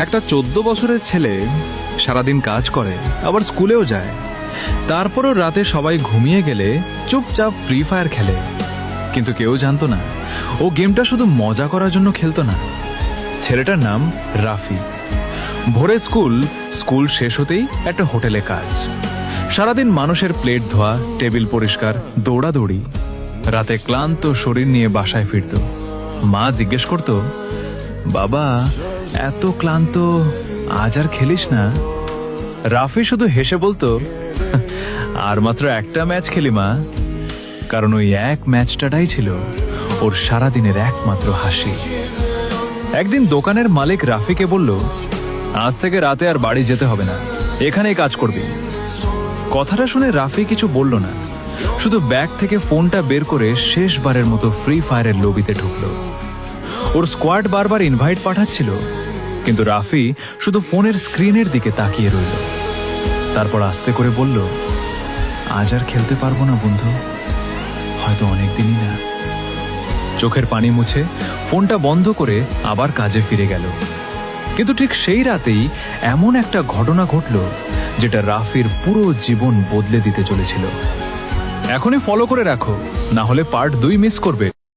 একটা 14 বছরের ছেলে সারাদিন কাজ করে, আবার স্কুলেও যায়, তারপরও রাতে সবাই ঘুমিয়ে গেলে চুপচাপ ফ্রি ফায়ার খেলে। কিন্তু কেউ জানতো না ও গেমটা শুধু মজা করার জন্য খেলতো না। ছেলেটার নাম রাফি। ভোরে স্কুল শেষ হতেই একটা হোটেলে কাজ। সারাদিন মানুষের প্লেট ধোয়া, টেবিল পরিষ্কার, দৌড়াদৌড়ি। রাতে ক্লান্ত শরীর নিয়ে বাসায় ফিরত। মা জিজ্ঞেস করত, বাবা এত ক্লান্ত, আজ আর খেলিস না? রাফি শুধু হেসে বলতো, আর মাত্র একটা ম্যাচ খেলি মা। কারণ ওই এক ম্যাচটাই ছিল ওর সারাদিনের একমাত্র হাসি। একদিন দোকানের মালিক রাফিকে বলল, আজ থেকে রাতে আর বাড়ি যেতে হবে না, এখানেই কাজ করবি। কথাটা শুনে রাফি কিছু বলল না, শুধু ব্যাগ থেকে ফোনটা বের করে শেষবারের মতো ফ্রি ফায়ারের লবিতে ঢুকলো। ওর স্কোয়াড বারবার ইনভাইট পাঠাচ্ছিল, কিন্তু রাফি শুধু ফোনের স্ক্রিনের দিকে তাকিয়ে রইল। তারপর আস্তে করে বলল, আজ আর খেলতে পারবো না বন্ধু, হয়তো অনেক দিনই না। চোখের পানি মুছে ফোনটা বন্ধ করে আবার কাজে ফিরে গেল। কিন্তু ঠিক সেই রাতেই এমন একটা ঘটনা ঘটল যেটা রাফির পুরো জীবন বদলে দিতে চলেছিল। এখনই ফলো করে রাখো, না হলে পার্ট 2 মিস করবে।